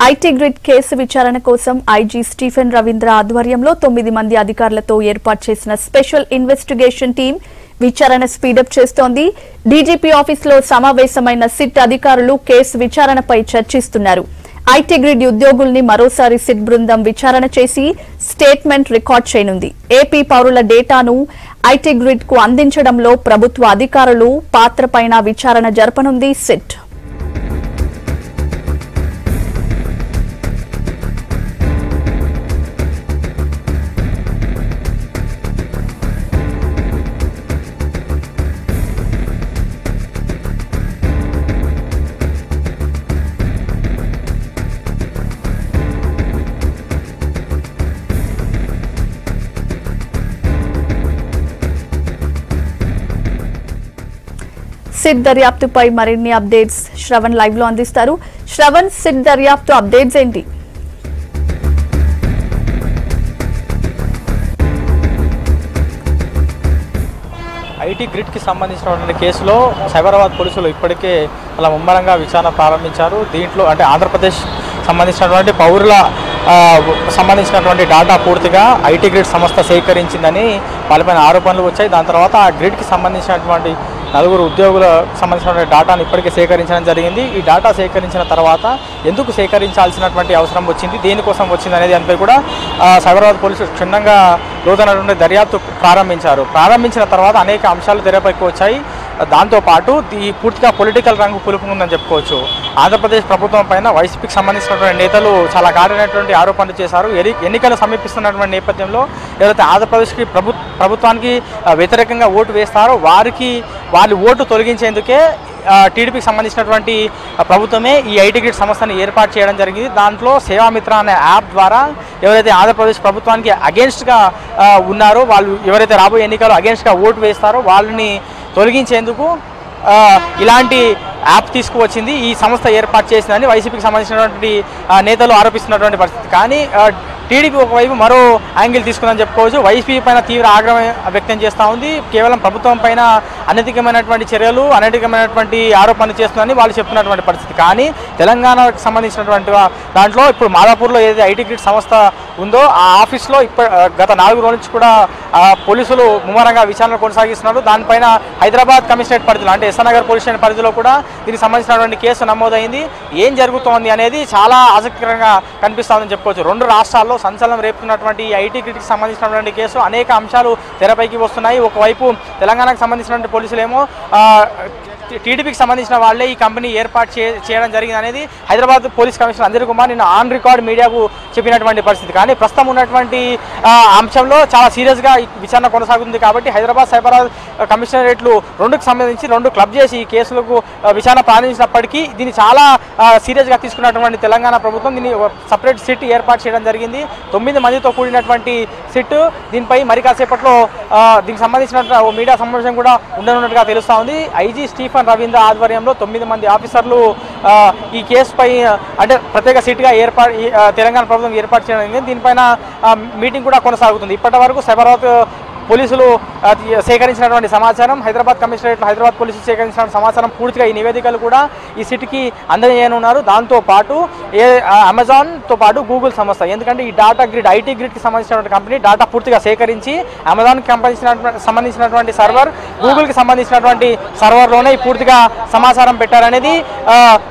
IT grid case విచారణ కోసం IG Stephen Ravindra ఆధ్వర్యంలో 9 మంది అధికారులతో ఏర్పాటు చేసిన స్పెషల్ ఇన్వెస్టిగేషన్ టీం విచారణ స్పీడప్ చేస్తోంది. డీజీపీ ఆఫీసులో సమావేశమైన సిట్ అధికారులు కేసు విచారణపై చర్చిస్తున్నారు. ఐటీ గ్రిడ్ ఉద్యోగుల్ని మరోసారి సిట్ బృందం విచారణ చేసి స్టేట్మెంట్ రికార్డ్ చేయనుంది. ఏపీ పౌరుల డేటాను ఐటీ గ్రిడ్ కు అందించడంలో ప్రభుత్వ అధికారులు పాత్రపైన విచారణ జరపనుంది సిట్. సిట్ దర్యాప్తుపై మరిన్ని అప్డేట్స్ శ్రవణ్ లైవ్ లో అందిస్తారు. శ్రవణ్, సిట్ దర్యాప్తు అప్డేట్స్ ఏంటి? ఐటీ గ్రిడ్ కి సంబంధించినటువంటి కేసులో సైబరాబాద్ పోలీసులు ఇప్పటికే అలా ముమ్మరంగా విచారణ ప్రారంభించారు. దీంట్లో అంటే ఆంధ్రప్రదేశ్ సంబంధించినటువంటి పౌరుల సంబంధించినటువంటి డాటా పూర్తిగా ఐటీ గ్రిడ్ సంస్థ సేకరించిందని వాళ్ళపైన ఆరోపణలు వచ్చాయి. దాని తర్వాత ఆ గ్రిడ్కి సంబంధించినటువంటి 4 ఉద్యోగులకు సంబంధించినటువంటి డాటాను ఇప్పటికే సేకరించడం జరిగింది. ఈ డాటా సేకరించిన తర్వాత ఎందుకు సేకరించాల్సినటువంటి అవసరం వచ్చింది, దేనికోసం వచ్చింది అనేది దానిపై కూడా సైబరాబాద్ పోలీసులు క్షుణ్ణంగా లోతైనటువంటి దర్యాప్తు ప్రారంభించిన తర్వాత అనేక అంశాలు తెరపైకి వచ్చాయి. దాంతోపాటు ఈ పూర్తిగా పొలిటికల్ రంగు పులుపుకుందని చెప్పుకోవచ్చు. ఆంధ్రప్రదేశ్ ప్రభుత్వం పైన వైసీపీకి సంబంధించినటువంటి నేతలు చాలా ఘాటైనటువంటి ఆరోపణలు చేశారు. ఎన్నికలు సమీపిస్తున్నటువంటి నేపథ్యంలో ఎవరైతే ఆంధ్రప్రదేశ్కి ప్రభుత్వానికి వ్యతిరేకంగా ఓటు వేస్తారో వాళ్ళ ఓటు తొలగించేందుకే టీడీపీకి సంబంధించినటువంటి ప్రభుత్వమే ఈ ఐటీ గ్రిడ్ సంస్థను ఏర్పాటు చేయడం జరిగింది. దాంట్లో సేవామిత్ర అనే యాప్ ద్వారా ఎవరైతే ఆంధ్రప్రదేశ్ ప్రభుత్వానికి అగేన్స్ట్గా ఉన్నారో, వాళ్ళు ఎవరైతే రాబోయే ఎన్నికలు అగేన్స్ట్గా ఓటు వేస్తారో వాళ్ళని తొలగించేందుకు ఇలాంటి యాప్ తీసుకువచ్చింది ఈ సంస్థ ఏర్పాటు చేసిందని వైసీపీకి సంబంధించినటువంటి నేతలు ఆరోపిస్తున్నటువంటి పరిస్థితి. కానీ టీడీపీ ఒకవైపు మరో యాంగిల్ తీసుకుందని చెప్పుకోవచ్చు. వైసీపీ పైన తీవ్ర ఆగ్రహం వ్యక్తం చేస్తూ ఉంది. కేవలం ప్రభుత్వం పైన అనైతికమైనటువంటి చర్యలు, అనైతికమైనటువంటి ఆరోపణలు చేస్తుందని వాళ్ళు చెప్తున్నటువంటి పరిస్థితి. కానీ తెలంగాణకు సంబంధించినటువంటి దాంట్లో ఇప్పుడు మాదాపూర్లో ఏదైతే ఐటీ గ్రిడ్ సంస్థ ఉందో ఆ ఆఫీస్లో గత 4 రోజుల నుంచి కూడా పోలీసులు ముమ్మరంగా విచారణ కొనసాగిస్తున్నారు. దానిపైన హైదరాబాద్ కమిషనరేట్ పరిధిలో అంటే ఎస్ఆర్నగర్ పోలీస్ స్టేషన్ పరిధిలో కూడా దీనికి సంబంధించినటువంటి కేసు నమోదైంది. ఏం జరుగుతోంది అనేది చాలా ఆసక్తికరంగా కనిపిస్తుందని చెప్పుకోవచ్చు. 2 రాష్ట్రాల్లో సంచలనం రేపుతున్నటువంటి ఐటీ గ్రిడ్కి సంబంధించినటువంటి కేసు అనేక అంశాలు తెరపైకి వస్తున్నాయి. ఒకవైపు తెలంగాణకు సంబంధించినటువంటి పోలీసులేమో టీడీపీకి సంబంధించిన వాళ్ళే ఈ కంపెనీ ఏర్పాటు చేయడం జరిగింది అనేది హైదరాబాద్ పోలీస్ కమిషనర్ అంజన్ కుమార్ నిన్న ఆన్ రికార్డ్ మీడియాకు చెప్పినటువంటి పరిస్థితి. కానీ ప్రస్తుతం ఉన్నటువంటి అంశంలో చాలా సీరియస్గా విచారణ కొనసాగుతుంది. కాబట్టి హైదరాబాద్ సైబరాబాద్ కమిషనరేట్లు 2కు సంబంధించి 2 క్లబ్ చేసి ఈ కేసులకు విచారణ ప్రారంభించినప్పటికీ దీన్ని చాలా సీరియస్గా తీసుకున్నటువంటి తెలంగాణ ప్రభుత్వం దీన్ని సపరేట్ సిట్ ఏర్పాటు చేయడం జరిగింది. 9 మందితో కూడినటువంటి సిట్. దీనిపై మరి కాసేపట్లో దీనికి సంబంధించిన మీడియా సమావేశం కూడా ఉండనున్నట్టుగా తెలుస్తూ ఉంది. ఐజీ స్టీఫెన్ రవీంద్ర ఆధ్వర్యంలో 9 మంది ఆఫీసర్లు ఈ కేసుపై అంటే ప్రత్యేక సిట్గా తెలంగాణ ప్రభుత్వం ఏర్పాటు చేయడం. దీనిపైన మీటింగ్ కూడా కొనసాగుతుంది. ఇప్పటి వరకు సైబరాబాద్ పోలీసులు సేకరించినటువంటి సమాచారం, హైదరాబాద్ కమిషనరేట్ హైదరాబాద్ పోలీసులు సేకరించిన సమాచారం పూర్తిగా ఈ నివేదికలు కూడా ఈ సిట్కి అందజేయనున్నారు. దాంతోపాటు అమెజాన్తో పాటు గూగుల్ సంస్థ, ఎందుకంటే ఈ డాటా గ్రిడ్ ఐటీ గ్రిడ్కి సంబంధించినటువంటి కంపెనీ డాటా పూర్తిగా సేకరించి అమెజాన్కి సంబంధించినటువంటి సర్వర్, గూగుల్కి సంబంధించినటువంటి సర్వర్లోనే పూర్తిగా సమాచారం పెట్టారనేది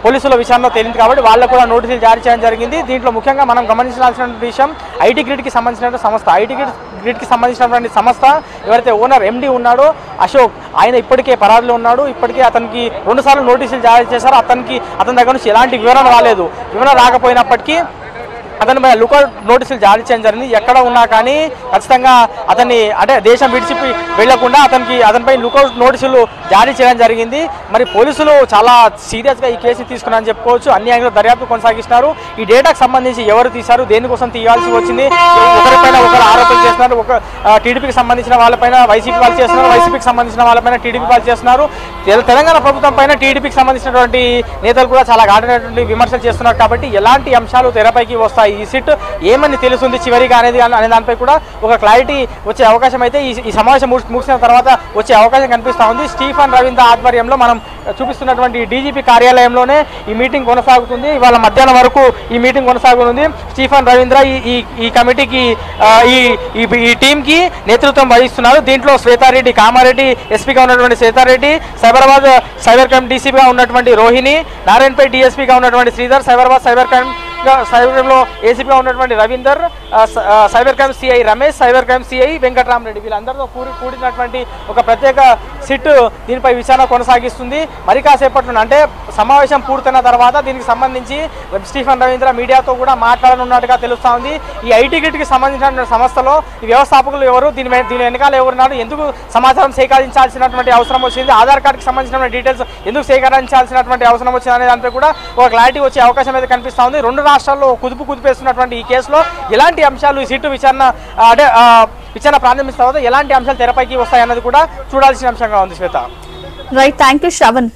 పోలీసుల విషయంలో తేలింది. కాబట్టి వాళ్ళకు కూడా నోటీసులు జారీ చేయడం జరిగింది. దీంట్లో ముఖ్యంగా మనం గమనించాల్సిన విషయం ఐటీ గ్రిడ్కి సంబంధించిన సంస్థ. ఐటీ గ్రిడ్కి సంబంధించినటువంటి సంస్థ ఎవరైతే ఓనర్ ఎండి ఉన్నాడో అశోక్, ఆయన ఇప్పటికే పరారీలో ఉన్నాడు. ఇప్పటికే అతనికి 2 సార్లు నోటీసులు జారీ చేశారు. అతని దగ్గర నుంచి ఎలాంటి వివరణ రాలేదు. వివరణ రాకపోయినప్పటికీ అతనిపై లుకౌట్ నోటీసులు జారీ చేయడం జరిగింది. ఎక్కడ ఉన్నా కానీ ఖచ్చితంగా అతన్ని అంటే దేశం విడిచి వెళ్లకుండా అతనిపై లుకౌట్ నోటీసులు జారీ చేయడం జరిగింది. మరి పోలీసులు చాలా సీరియస్గా ఈ కేసుని తీసుకున్నారని చెప్పుకోవచ్చు. అన్ని యాంగిల్లో దర్యాప్తు కొనసాగిస్తున్నారు. ఈ డేటాకు సంబంధించి ఎవరు తీశారు, దేనికోసం తీయాల్సి వచ్చింది, ఒకరిపైన ఒకరు ఆరోపణలు చేస్తున్నారు. టీడీపీకి సంబంధించిన వాళ్ళపైన వైసీపీ వాళ్ళు చేస్తున్నారు, వైసీపీకి సంబంధించిన వాళ్ళపైన టీడీపీ వాళ్ళు చేస్తున్నారు. తెలంగాణ ప్రభుత్వం పైన టీడీపీకి సంబంధించినటువంటి నేతలు కూడా చాలా ఘాటైనటువంటి విమర్శలు చేస్తున్నారు. కాబట్టి ఎలాంటి అంశాలు తెరపైకి వస్తాయి, ఈ సిట్ ఏమని తెలుస్తుంది చివరిగా అనే దానిపై కూడా ఒక క్లారిటీ వచ్చే అవకాశం అయితే ఈ సమావేశం ముగిసిన తర్వాత వచ్చే అవకాశం కనిపిస్తూ ఉంది. స్టీఫెన్ రవీంద్ర ఆధ్వర్యంలో మనం చూపిస్తున్నటువంటి డీజీపీ కార్యాలయంలోనే ఈ మీటింగ్ కొనసాగుతుంది. ఇవాళ మధ్యాహ్నం వరకు ఈ మీటింగ్ కొనసాగుతుంది. స్టీఫెన్ రవీంద్ర ఈ కమిటీకి ఈ టీంకి నేతృత్వం వహిస్తున్నారు. దీంట్లో శ్వేతారెడ్డి, కామారెడ్డి ఎస్పీగా ఉన్నటువంటి శ్వేతారెడ్డి, సైబరాబాద్ సైబర్ క్రైమ్ డీసీపీగా ఉన్నటువంటి రోహిణి, నారాయణపేట డిఎస్పీగా ఉన్నటువంటి శ్రీధర్, సైబరాబాద్ సైబర్ క్రైమ్లో ఏసీపీగా ఉన్నటువంటి Ravinder, cyber crime CI Ramesh, cyber crime CI Venkatarama Reddy, వీళ్ళందరితో కూడినటువంటి ఒక ప్రత్యేక సిట్ దీనిపై విచారణ కొనసాగిస్తుంది. మరి కాసేపట్లో అంటే సమావేశం పూర్తయిన తర్వాత దీనికి సంబంధించి స్టీఫెన్ రవీంద్ర మీడియాతో కూడా మాట్లాడనున్నట్టుగా తెలుస్తూ ఉంది. ఈ ఐటీ గ్రిడ్కి సంబంధించిన సంస్థలో ఈ వ్యవస్థాపకులు ఎవరు, దీని వెనకాల ఎవరున్నారు, ఎందుకు సమాచారం సేకరించాల్సినటువంటి అవసరం వచ్చింది, ఆధార్ కార్డుకి సంబంధించిన డీటెయిల్స్ ఎందుకు సేకరించాల్సినటువంటి అవసరం వచ్చింది అనే దానిపై కూడా ఒక క్లారిటీ వచ్చే అవకాశం అయితే కనిపిస్తూ ఉంది. రెండు రాష్ట్రాల్లో కుదిపేస్తున్నటువంటి ఈ కేసులో ఎలాంటి అంశాలు ఈ సిట్టు విచారణ ప్రారంభించిన తర్వాత ఎలాంటి అంశాలు తెరపైకి వస్తాయన్నది కూడా చూడాల్సిన అంశంగా ఉంది. శ్వేత, రైట్, థ్యాంక్ యూ శ్రవణ్.